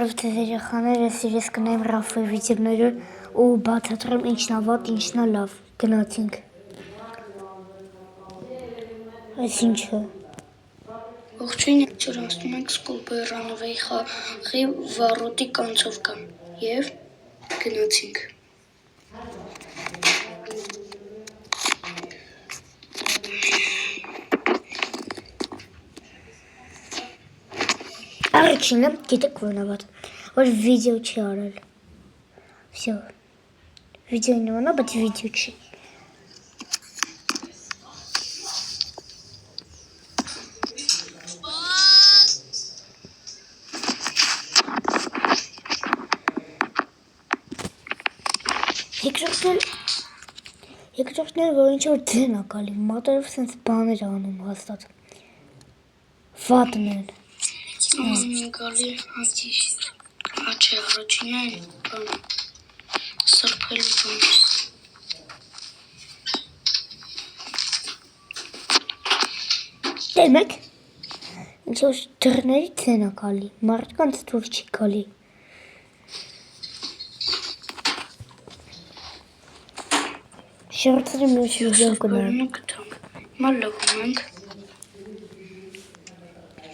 Երեխաները սիրես կնայեմ Ռաֆայի վիդեոները ու բացատրեմ ինչն ա վատ, ինչն ա լավ։ Գնացինք։ Այս ինչը։ Ողջույն, այսօր անցնում ենք Սկուլբոյ Ռանավեի խաղի վառոդի կանցովկա և գնացինք։ Առաջինը գիտեք որն ա վատ, որ վիդեո չի արել։ Всё։ Վիդեոյի նման ա, բայց վիդեո չի։ Երկրորդն էլ որ ինչ-որ ձեն ա գալի, մատերով սենց բաներ անում հաստատ։ Վատն են։ Գալի անտիշիր, աչե առաջինը բան, սրբելու բան։ Դեմ եք, ինչ-որ դռների ձեն ա գալի, մարդկանց դուր չի գալի։ Շերցրի մյուս վիդեոն կնայեմ։ Հիմա լքում ենք։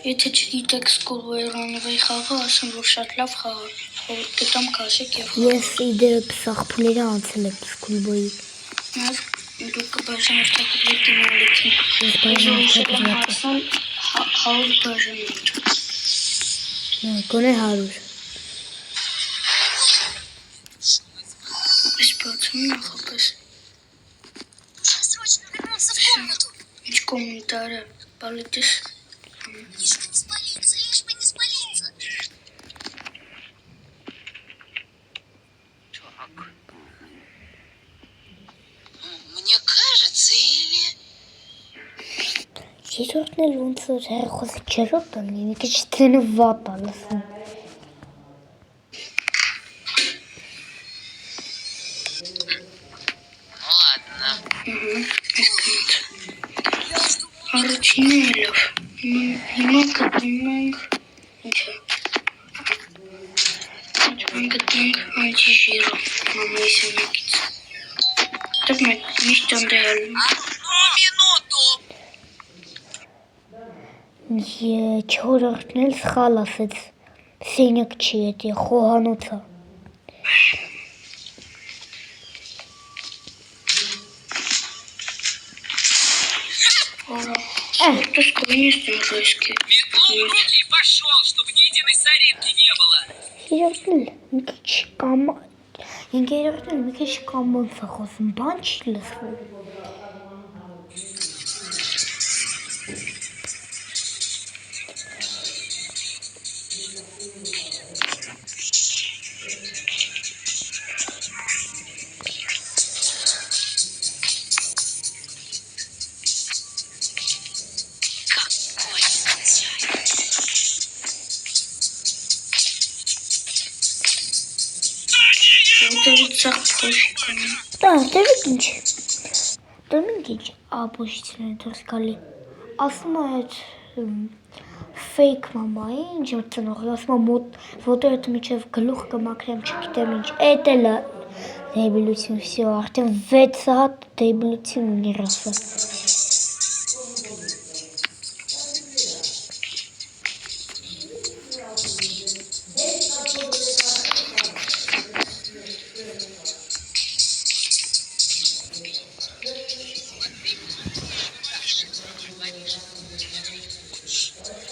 Եթե չգիտեք Սկուլբոյ Ռանավեի խաղը, ասեմ, որ շատ լավ խաղ է, խորհուրդ կտամ կասեք և Ես իդեպ սաղփուլերը անցել եմ Սկուլբոյի։ Նաև դուք կբաժան արտակրվեք դիմալիքին։ Ես բաժան արտակրվեք։ Հասան 100 բաժաններ։ Գոնե 100։ Այս բացում նախապես։ Ինչ կոմենտարը, պալիտես։ Мне кажется, или... Երկրորդն էլ ոնց որ հեռախոսը չերոտ ալի, մի քիչ ձենը վատ ա լսում։ Ладно. Առաջինը լավ։ Հիմա գտնում ենք ինչը։ Գտնենք անտիժիրը մամայի սենյակից։ Դեռ միշտ անդեալ։ Չորրորդն էլ սխալ ասեց, սենյակ չի էդի, խոհանոց ա։ Ты склонишься на жесткие. Метлу в руки и пошел, чтобы ни единой соринки не было. Երրորդն էլ մի քիչ կամ երկրորդն էլ մի քիչ կամոնց ա խոսում, բան չի լսվում։ Դա դեպի ինչ։ Դեմինք ինչ ապոշիցն է դուրս գալի։ Ասում է այդ ֆեյք մամայի, ինչ որ ծնողի, ասում է ոտորդ միջև գլուխ կմաքրեմ, չգիտեմ ինչ։ Էդ էլ է դեբիլություն, всё, արդեն 6 հատ դեբիլություն ունի Ռաֆը։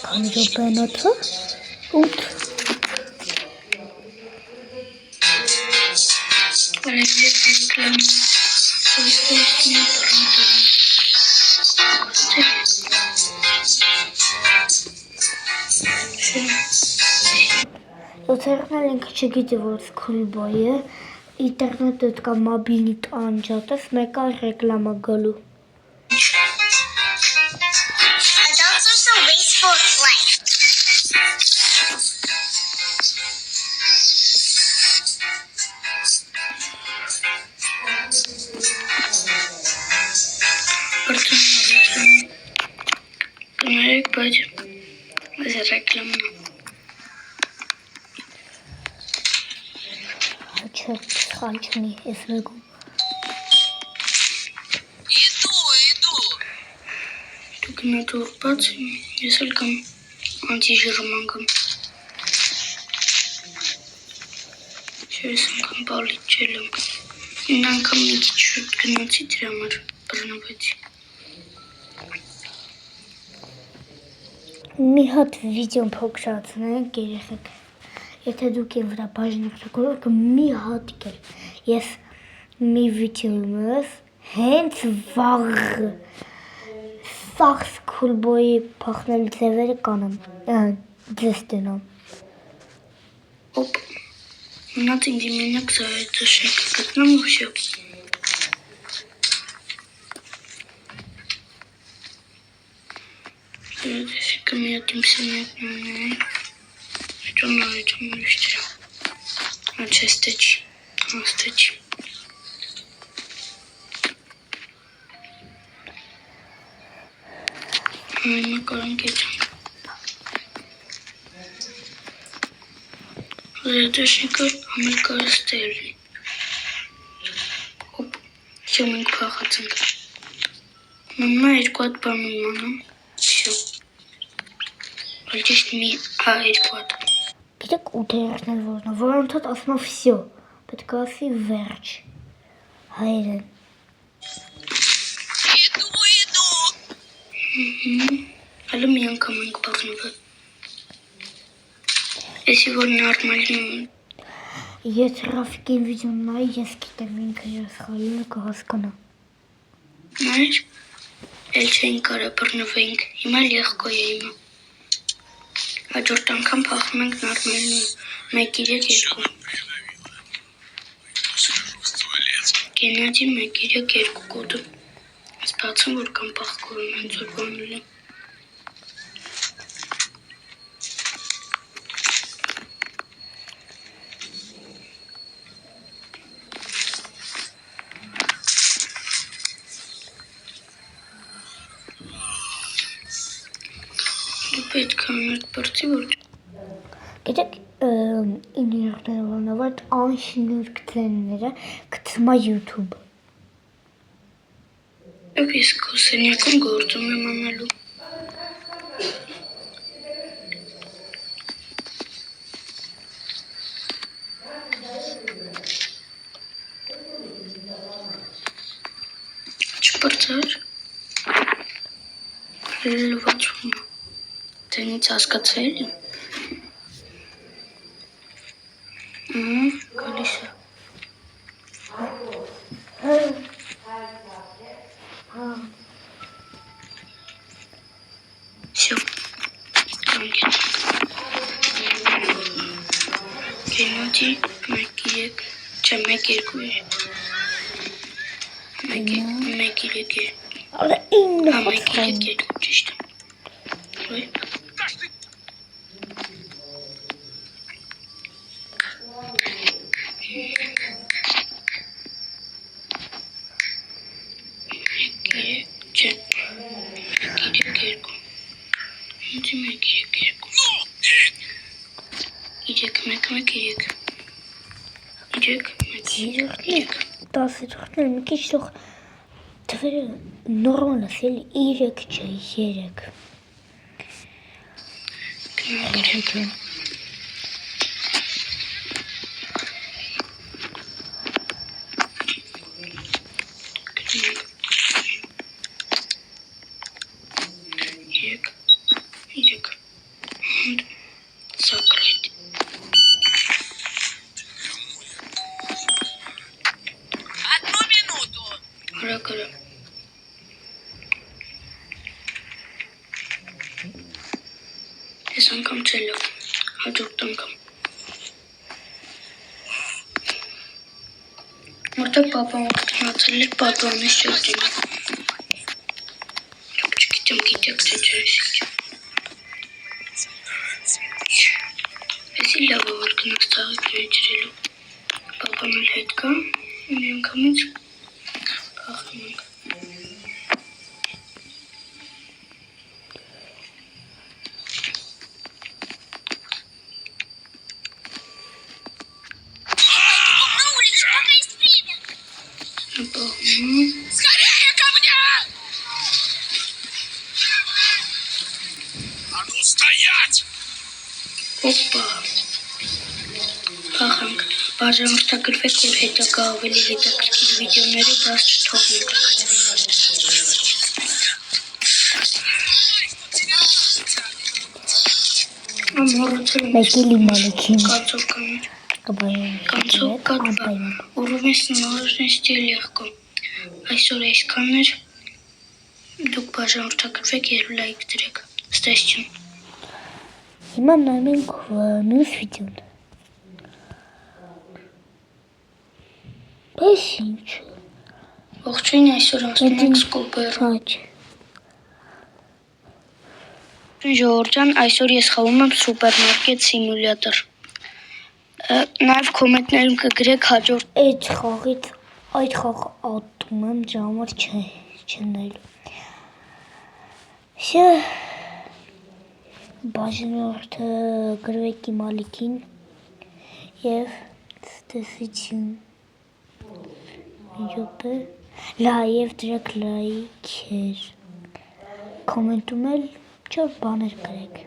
Քանի րոպե է նոթը։ 8։ Յոթերն էլ ինքը չգիտի, որ Սկուլբոյ է, ինտերնետը կա մոբիլնիտ անջատես, մեկ այլ ռեկլամ ա գալու։ Adults are so wasteful of life. Բայց ռեկլամն Չէ, սխալ չունի, ես մեկում։ Иду. Դու գնա դուր բաց, ես էլ կամ անտիժրման կամ։ Չես անգամ բալիճել եմ։ Ինն անգամ մի քիչ շուտ գնացի դրա համար բռնվեցի։ Մի հատ վիդեոն փոքրացնենք երեխեք։ Եթե դուք են վրա բաժնորդակորով մի հատ կեր։ Ես մի վիդեոյումս հենց վաղ սաղ սկուլբոյի փախնել ձևերը կանեմ, ձեզ տնամ։ Օպ, մնաց ինձ իմանակ զայետը շեք գտնամ ու վշյո։ Դեսիկը մի հատ իմ սենյակն ունի, հետո նարիճում իշտրա։ Աչեստեչի, աստեչի։ Հիմա կարանք եթանք։ Զայետաշնիկը համել կարստելի։ Հոպ, վսյո մենք պախացենք։ Մամա երկու հատ բան իմանամ, վսյո։ Բայց ճիշտ մի երկու հատ։ Գիտեք ուտերերն որն է, որ ընդհատ ասում է վսյո, պետք է ասի վերջ, հայերեն։ Иду. Հալը մի անգամ ենք բաղնվել։ Եսի որ նարմալին Եթե Ռաֆիկին վիդեոն նայի, ես գիտեմ ինքը ես խալինը կհասկանա։ նայր, էլ չենք կարա բռնվենք, հիմա լեղկո է հիմա։ Հաջորդ անգամ փախնում ենք նարմալին 1-3-2։ Գենադի 1-3-2 կոդը։ Ես բացում որ կամ պախկորում հենց որ բանուլի։ Դու պետք է ամերտ բրծի որ Գիտեք իներներն ավարդ անշնուրք ձենները գցմա YouTube։ Եվ ես քո սենյակում գործում եմ անելու։ Չպրծար։ Լվացում։ Դենից հասկացել եմ։ Գալիս է։ Всё. Գենադի 1-3 չէ 1-2 1-3 Ալը ինը պատխան։ 1-3 ճիշտ։ Ոյ։ Չէ։ 1-3 Ինձ 1-3 Իրեք 1-1-3 Իրեք 1-3 10-րդն մի քիչ թող թվերը նորմալ ասել 3 չէ 3 Закрыть. Одну минуту. Ара-кара. Ես անգամ չելով, հաջորդ անգամ։ Որտեղ պապան ողջունացել էր, պապանից չգիտեմ։ Չգիտեմ, գիտեք, թե չէ ինչ։ Եսի լավ որ գնաց ծաղիկները ջրելու։ Պապան էլ հետ կա, մի անգամից փախնում ենք։ Скорее ко мне! А ну стоять! Հոպա։ Փախանք։ Բաժանորդագրվեք, որ հետագա ավելի հետաքրքիր վիդեոները բաց չթողնենք։ Ամորացել եմ Մեկելի մալիքին կացոկաներ։ կբայրան Концовка 2. Уровень сложности легко. Այսօր այսքանն էր։ Դուք բաժանորդագրվեք եւ լայք դրեք։ Ստեսություն։ Հիմա նայում ենք մյուս վիդեոն։ Բայց ինչ։ Ողջույն, այսօր անցնում ենք Սկոպեր։ Ոչ։ Ժողովրդյան, այսօր ես խաղում եմ սուպերմարկետ սիմուլյատոր։ Նաև կոմենտներում կգրեք հաջորդ Այդ խաղը ատում եմ ժամանակ չնայելու։ Շա բաժանորդը գրվեք իմ ալիքին և ստեսություն։ Լայև դրեք լայքեր։ Կոմենտում էլ չոր բաներ գրեք։